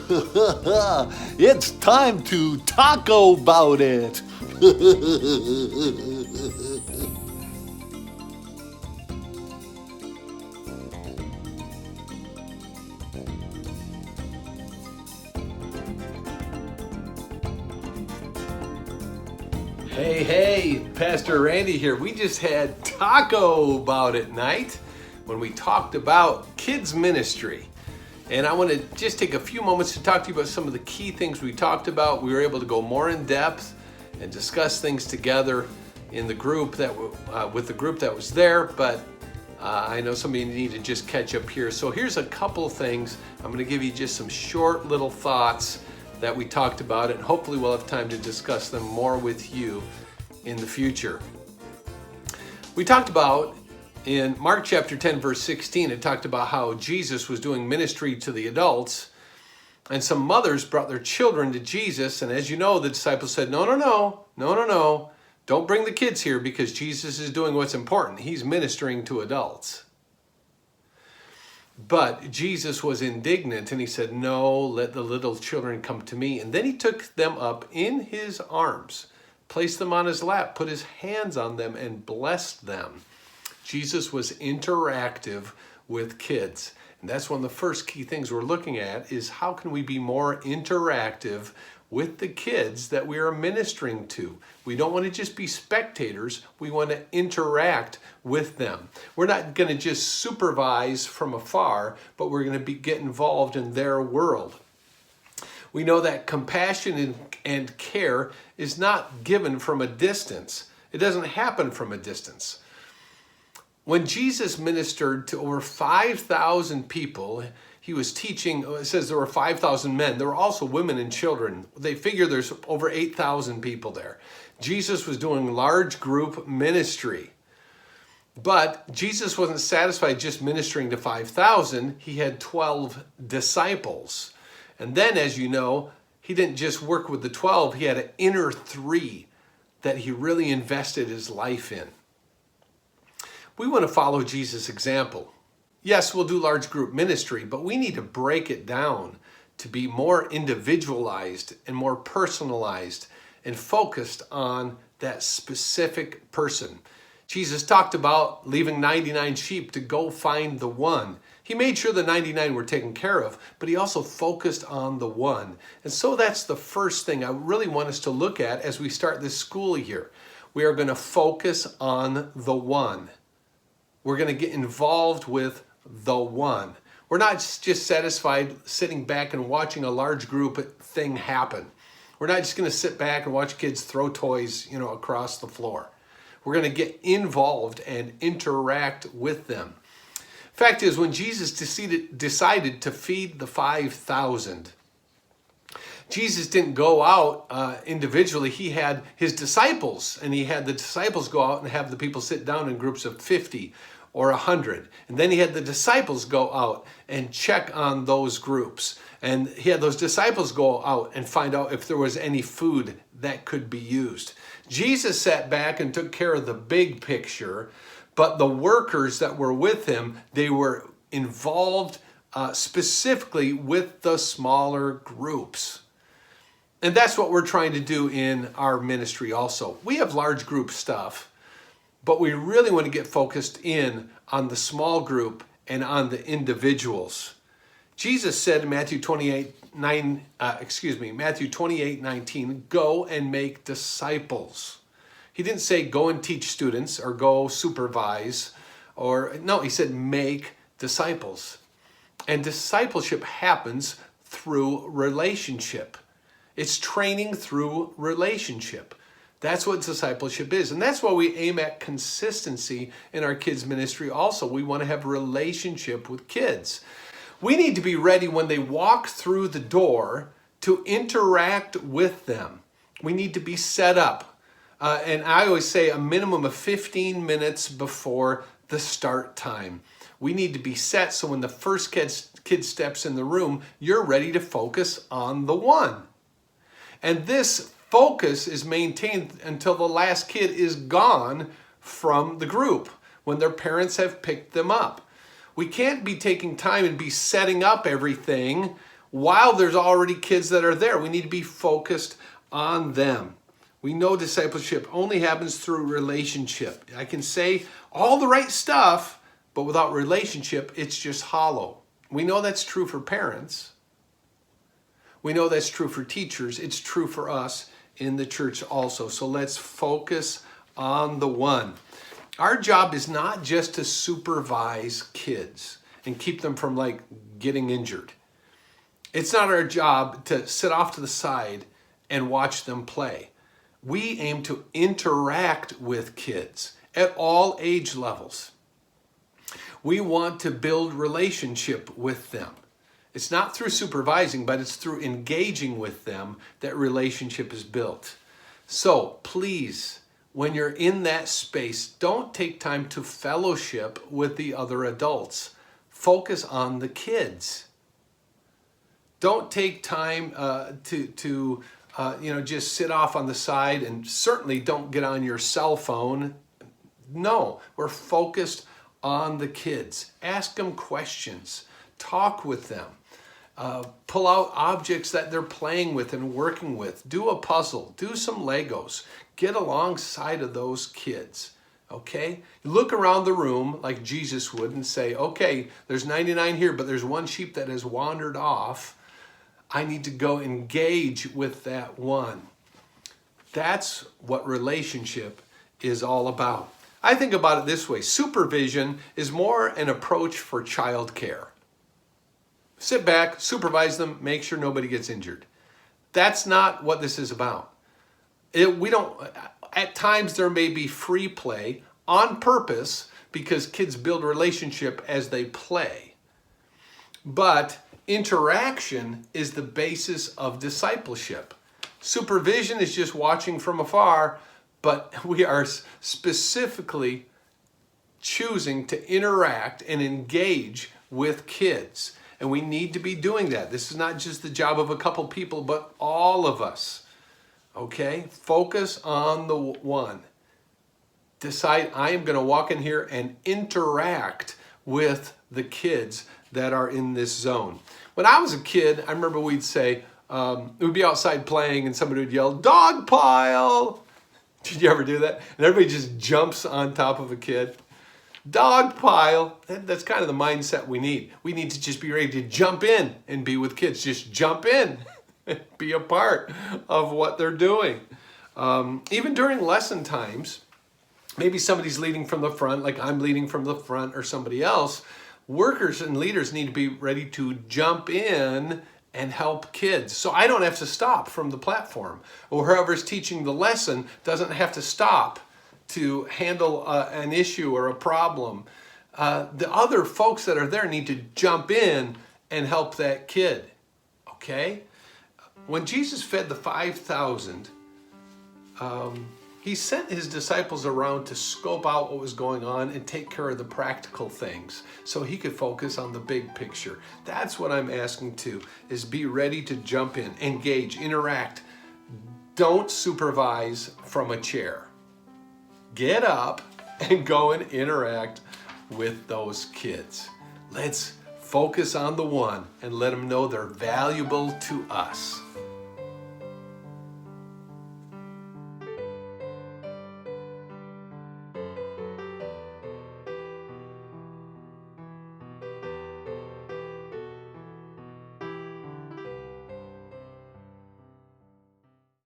It's time to taco about it. Hey, Pastor Randy here. We just had taco about it night when we talked about kids ministry. And I want to just take a few moments to talk to you about some of the key things we talked about. We were able to go more in depth and discuss things together in the group with the group that was there, but I know some of you need to just catch up here. So here's a couple of things. I'm going to give you just some short little thoughts that we talked about, and hopefully we'll have time to discuss them more with you in the future. We talked about in Mark chapter 10 verse 16, it talked about how Jesus was doing ministry to the adults, and some mothers brought their children to Jesus, and as you know, the disciples said, no, don't bring the kids here because Jesus is doing what's important. He's ministering to adults. But Jesus was indignant and he said, no, let the little children come to me. And then he took them up in his arms, placed them on his lap, put his hands on them and blessed them. Jesus was interactive with kids. And that's one of the first key things we're looking at is how can we be more interactive with the kids that we are ministering to. We don't want to just be spectators. We want to interact with them. We're not going to just supervise from afar, but we're going to get involved in their world. We know that compassion and care is not given from a distance. It doesn't happen from a distance. When Jesus ministered to over 5,000 people, he was teaching, it says there were 5,000 men. There were also women and children. They figure there's over 8,000 people there. Jesus was doing large group ministry. But Jesus wasn't satisfied just ministering to 5,000. He had 12 disciples. And then, as you know, he didn't just work with the 12. He had an inner 3 that he really invested his life in. We want to follow Jesus' example. Yes, we'll do large group ministry, but we need to break it down to be more individualized and more personalized and focused on that specific person. Jesus talked about leaving 99 sheep to go find the one. He made sure the 99 were taken care of, but he also focused on the one. And so that's the first thing I really want us to look at as we start this school year. We are going to focus on the one. We're going to get involved with the one. We're not just satisfied sitting back and watching a large group thing happen. We're not just going to sit back and watch kids throw toys, across the floor. We're going to get involved and interact with them. Fact is, when Jesus decided to feed the 5,000, Jesus didn't go out individually. He had his disciples, and he had the disciples go out and have the people sit down in groups of 50 or 100. And then he had the disciples go out and check on those groups. And he had those disciples go out and find out if there was any food that could be used. Jesus sat back and took care of the big picture, but the workers that were with him, they were involved specifically with the smaller groups. And that's what we're trying to do in our ministry also. We have large group stuff, but we really want to get focused in on the small group and on the individuals. Jesus said in Matthew 28:19, go and make disciples. He didn't say go and teach students or go supervise, he said make disciples. And discipleship happens through relationship. It's training through relationship. That's what discipleship is. And that's why we aim at consistency in our kids' ministry also. We want to have a relationship with kids. We need to be ready when they walk through the door to interact with them. We need to be set up. And I always say a minimum of 15 minutes before the start time. We need to be set so when the first kid steps in the room, you're ready to focus on the one. And this focus is maintained until the last kid is gone from the group, when their parents have picked them up. We can't be taking time and be setting up everything while there's already kids that are there. We need to be focused on them. We know discipleship only happens through relationship. I can say all the right stuff, but without relationship, it's just hollow. We know that's true for parents. We know that's true for teachers. It's true for us in the church also. So let's focus on the one. Our job is not just to supervise kids and keep them from like getting injured. It's not our job to sit off to the side and watch them play. We aim to interact with kids at all age levels. We want to build relationship with them. It's not through supervising, but it's through engaging with them that relationship is built. So please, when you're in that space, don't take time to fellowship with the other adults. Focus on the kids. Don't take time to just sit off on the side, and certainly don't get on your cell phone. No, we're focused on the kids. Ask them questions. Talk with them. Pull out objects that they're playing with and working with. Do a puzzle. Do some Legos. Get alongside of those kids. Okay? Look around the room like Jesus would and say, okay, there's 99 here, but there's one sheep that has wandered off. I need to go engage with that one. That's what relationship is all about. I think about it this way. Supervision is more an approach for childcare. Sit back, supervise them, make sure nobody gets injured. That's not what this is about. At times there may be free play on purpose because kids build relationship as they play. But interaction is the basis of discipleship. Supervision is just watching from afar, but we are specifically choosing to interact and engage with kids. And we need to be doing that. This is not just the job of a couple people, but all of us. Okay? Focus on the one. Decide, I am going to walk in here and interact with the kids that are in this zone. When I was a kid, I remember we'd say, we'd be outside playing and somebody would yell, "Dog pile!" Did you ever do that? And everybody just jumps on top of a kid. Dog pile. That's kind of the mindset we need. We need to just be ready to jump in and be with kids. Just jump in. Be a part of what they're doing. Even during lesson times, maybe somebody's leading from the front, like I'm leading from the front or somebody else. Workers and leaders need to be ready to jump in and help kids. So I don't have to stop from the platform, or whoever's teaching the lesson doesn't have to stop to handle an issue or a problem. The other folks that are there need to jump in and help that kid. Okay? When Jesus fed the 5,000, he sent his disciples around to scope out what was going on and take care of the practical things so he could focus on the big picture. That's what I'm asking to, is be ready to jump in, engage, interact. Don't supervise from a chair. Get up and go and interact with those kids. Let's focus on the one and let them know they're valuable to us.